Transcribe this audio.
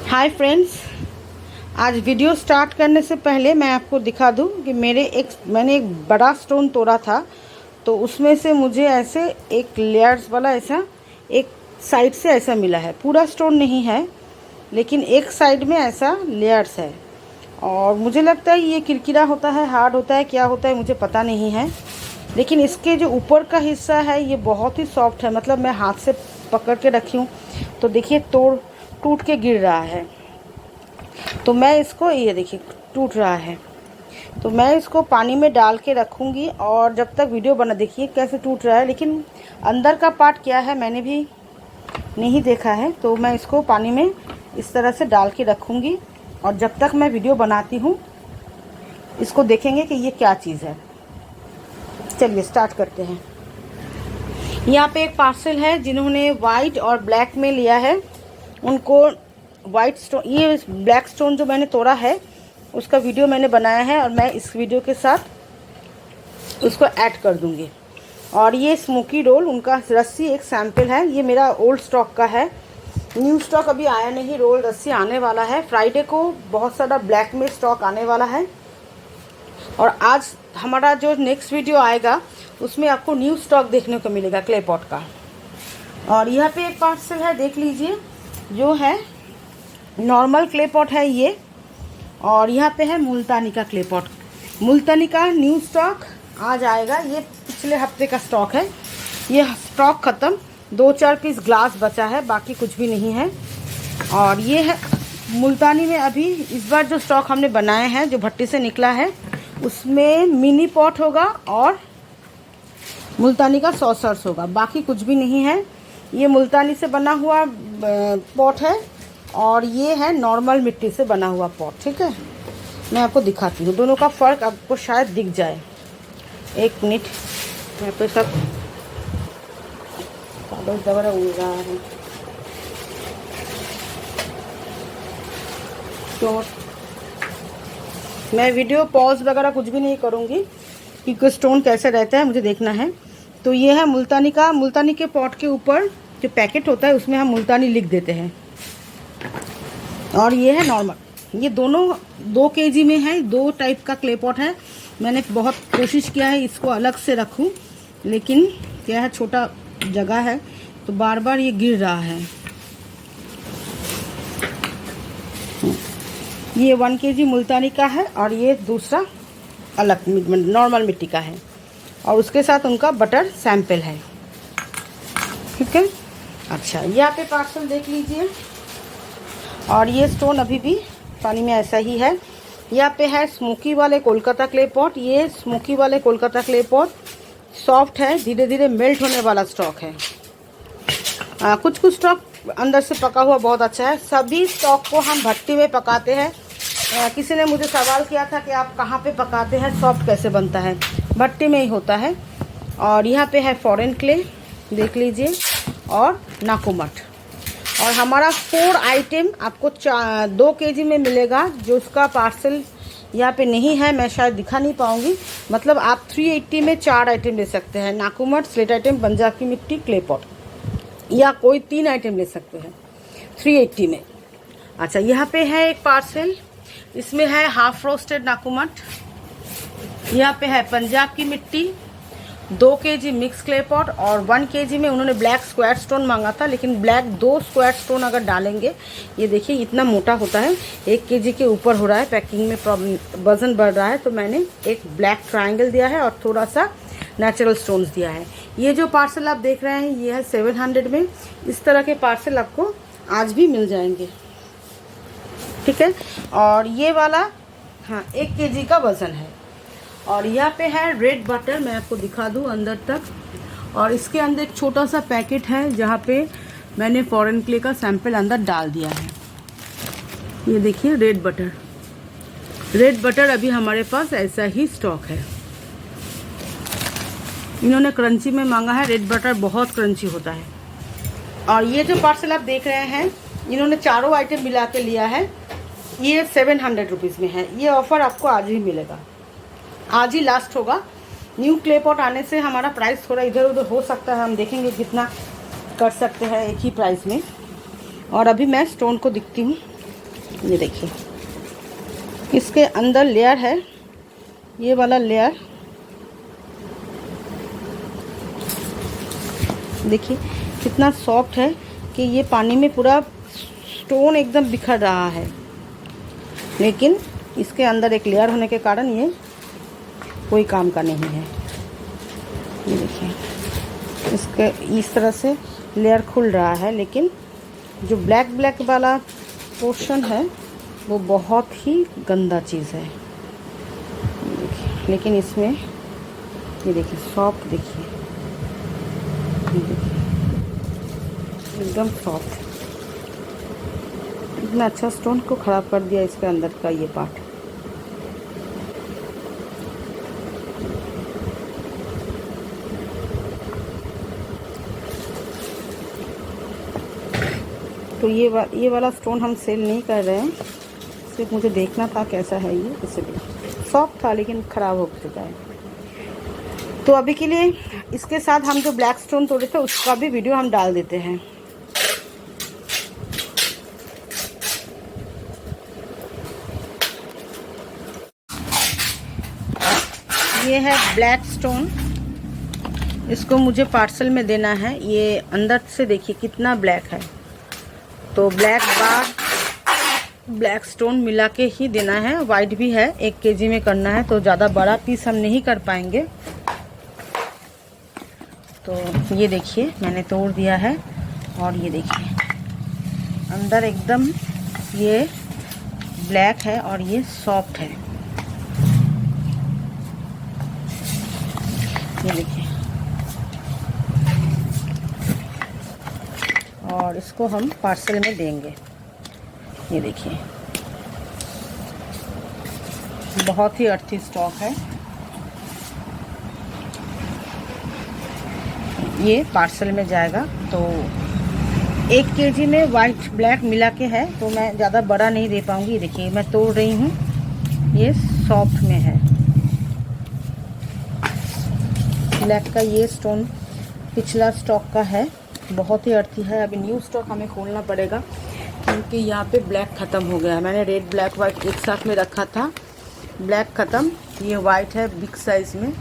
Hi friends, आज video start करने से पहले मैं आपको दिखा दूं कि मैंने एक बड़ा स्टोन तोड़ा था। तो उसमें से मुझे ऐसे एक लेयर्स वाला ऐसा एक साइड से ऐसा मिला है। पूरा स्टोन नहीं है लेकिन एक साइड में ऐसा लेयर्स है। और मुझे लगता है ये किरकिरा होता है, हार्ड होता है, क्या होता है मुझे पता नहीं है। लेकिन इसके जो ऊपर का हिस्सा है ये बहुत ही सॉफ्ट है। मतलब मैं हाथ से पकड़ के रखी हूँ तो देखिए टूट के गिर रहा है। तो मैं इसको, ये देखिए टूट रहा है, तो मैं इसको पानी में डाल के रखूँगी। और जब तक वीडियो बना, देखिए कैसे टूट रहा है, लेकिन अंदर का पार्ट क्या है मैंने भी नहीं देखा है। तो मैं इसको पानी में इस तरह से डाल के रखूँगी और जब तक मैं वीडियो बनाती हूँ इसको देखेंगे कि ये क्या चीज़ है। चलिए स्टार्ट करते हैं। यहाँ पे एक पार्सल है, जिन्होंने वाइट और ब्लैक में लिया है उनको वाइट स्टोन, ये ब्लैक स्टोन जो मैंने तोड़ा है उसका वीडियो मैंने बनाया है और मैं इस वीडियो के साथ उसको ऐड कर दूंगी। और ये स्मोकी रोल, उनका रस्सी एक सैंपल है। ये मेरा ओल्ड स्टॉक का है, न्यू स्टॉक अभी आया नहीं। रोल रस्सी आने वाला है फ्राइडे को, बहुत सारा ब्लैक में स्टॉक आने वाला है। और आज हमारा जो नेक्स्ट वीडियो आएगा उसमें आपको न्यू स्टॉक देखने को मिलेगा क्ले पॉट का। और यहाँ पे एक पार्सल है, देख लीजिए, जो है नॉर्मल क्ले पॉट है ये। और यहाँ पे है मुल्तानी का क्ले पॉट। मुल्तानी का न्यू स्टॉक आज आएगा, ये पिछले हफ्ते का स्टॉक है। ये स्टॉक ख़त्म, 2-4 पीस ग्लास बचा है, बाकी कुछ भी नहीं है। और ये है मुल्तानी में अभी इस बार जो स्टॉक हमने बनाए हैं, जो भट्टी से निकला है, उसमें मिनी पॉट होगा और मुल्तानी का सॉसर्स होगा, बाकी कुछ भी नहीं है। ये मुल्तानी से बना हुआ पॉट है और ये है नॉर्मल मिट्टी से बना हुआ पॉट। ठीक है, मैं आपको दिखाती हूँ, दोनों का फ़र्क आपको शायद दिख जाए। एक मिनट, यहाँ पे सब कागज वगैरह उड़ रहा है तो मैं वीडियो पॉज वगैरह कुछ भी नहीं करूँगी क्योंकि स्टोन कैसे रहता है मुझे देखना है। तो ये है मुल्तानी का। मुल्तानी के पॉट के ऊपर जो पैकेट होता है उसमें हम मुल्तानी लिख देते हैं। और ये है नॉर्मल। ये दोनों 2 kg में है, 2 टाइप का क्ले पॉट है। मैंने बहुत कोशिश किया है इसको अलग से रखूं, लेकिन क्या है, छोटा जगह है तो बार बार ये गिर रहा है। ये 1 kg मुल्तानी का है और ये दूसरा अलग नॉर्मल मिट्टी का है और उसके साथ उनका बटर सैंपल है। ठीक है, अच्छा यहाँ पे पार्सल देख लीजिए। और ये स्टोन अभी भी पानी में ऐसा ही है। यहाँ पे है स्मोकी वाले कोलकाता क्ले पॉट। ये स्मोकी वाले कोलकाता क्ले पॉट सॉफ्ट है, धीरे धीरे मेल्ट होने वाला स्टॉक है। कुछ स्टॉक अंदर से पका हुआ बहुत अच्छा है। सभी स्टॉक को हम भट्टी में पकाते हैं। किसी ने मुझे सवाल किया था कि आप कहाँ पे पकाते हैं, सॉफ्ट कैसे बनता है, भट्टी में ही होता है। और यहाँ पे है फॉरेन क्ले, देख लीजिए, और नाकुमट। और हमारा 4 आइटम आपको 2 kg में मिलेगा। जो उसका पार्सल यहाँ पे नहीं है, मैं शायद दिखा नहीं पाऊँगी। मतलब आप 380 में 4 आइटम ले सकते हैं, नाकुमट, स्लेट आइटम, पंजाब की मिट्टी, क्ले पॉट, या कोई 3 आइटम ले सकते हैं 380 में। अच्छा यहाँ पे है एक पार्सल, इसमें है हाफ रोस्टेड नाकुमट। यहाँ पे है पंजाब की मिट्टी, 2 kg मिक्स क्ले पॉट और 1 kg में उन्होंने ब्लैक स्क्वायर स्टोन मांगा था, लेकिन ब्लैक 2 स्क्वायर स्टोन अगर डालेंगे, ये देखिए इतना मोटा होता है, 1 kg के ऊपर हो रहा है, पैकिंग में प्रॉब्लम, वजन बढ़ रहा है, तो मैंने एक ब्लैक ट्रायंगल दिया है और थोड़ा सा नेचुरल स्टोन्स दिया है। ये जो पार्सल आप देख रहे हैं ये है 700 में। इस तरह के पार्सल आपको आज भी मिल जाएंगे। ठीक है, और ये वाला, हाँ, 1 kg का वज़न है। और यहाँ पे है रेड बटर, मैं आपको दिखा दूँ अंदर तक। और इसके अंदर एक छोटा सा पैकेट है जहाँ पे मैंने फॉरेन क्ले का सैंपल अंदर डाल दिया है। ये देखिए रेड बटर। रेड बटर अभी हमारे पास ऐसा ही स्टॉक है। इन्होंने क्रंची में मांगा है, रेड बटर बहुत क्रंची होता है। और ये जो पार्सल आप देख रहे हैं, इन्होंने चारों आइटम मिला के लिया है। ये 700 रुपीज़ में है। ये ऑफ़र आपको आज ही मिलेगा, आज ही लास्ट होगा। न्यू क्ले पॉट आने से हमारा प्राइस थोड़ा इधर उधर हो सकता है, हम देखेंगे कितना कर सकते हैं एक ही प्राइस में। और अभी मैं स्टोन को दिखती हूँ। ये देखिए इसके अंदर लेयर है, ये वाला लेयर देखिए कितना सॉफ्ट है कि ये पानी में पूरा स्टोन एकदम बिखर रहा है, लेकिन इसके अंदर एक लेयर होने के कारण ये कोई काम का नहीं है। ये देखिए इसके इस तरह से लेयर खुल रहा है, लेकिन जो ब्लैक ब्लैक वाला पोर्शन है वो बहुत ही गंदा चीज़ है। देखिए लेकिन इसमें ये देखिए सॉफ्ट, देखिए एकदम सॉफ्ट। इतना अच्छा स्टोन को ख़राब कर दिया इसके अंदर का ये पार्ट। तो ये वाला स्टोन हम सेल नहीं कर रहे हैं, सिर्फ मुझे देखना था कैसा है ये, इसलिए सॉफ्ट था लेकिन ख़राब हो चुका है। तो अभी के लिए इसके साथ हम जो ब्लैक स्टोन तोड़े थे उसका भी वीडियो हम डाल देते हैं। ये है ब्लैक स्टोन, इसको मुझे पार्सल में देना है। ये अंदर से देखिए कितना ब्लैक है, तो ब्लैक बार ब्लैक स्टोन मिला के ही देना है। वाइट भी है, 1 केजी में करना है, तो ज़्यादा बड़ा पीस हम नहीं कर पाएंगे। तो ये देखिए मैंने तोड़ दिया है, और ये देखिए अंदर एकदम ये ब्लैक है और ये सॉफ्ट है। ये देखिए, और इसको हम पार्सल में देंगे। ये देखिए बहुत ही अर्थी स्टॉक है। ये पार्सल में जाएगा, तो 1 केजी में वाइट ब्लैक मिला के है, तो मैं ज़्यादा बड़ा नहीं दे पाऊँगी। ये देखिए मैं तोड़ रही हूँ, ये सॉफ्ट में है। ब्लैक का ये स्टोन पिछला स्टॉक का है, बहुत ही अर्थी है। अभी न्यू स्टॉक हमें खोलना पड़ेगा, क्योंकि यहाँ पे ब्लैक ख़त्म हो गया है। मैंने रेड ब्लैक वाइट एक साथ में रखा था, ब्लैक ख़त्म, ये वाइट है बिग साइज़ में।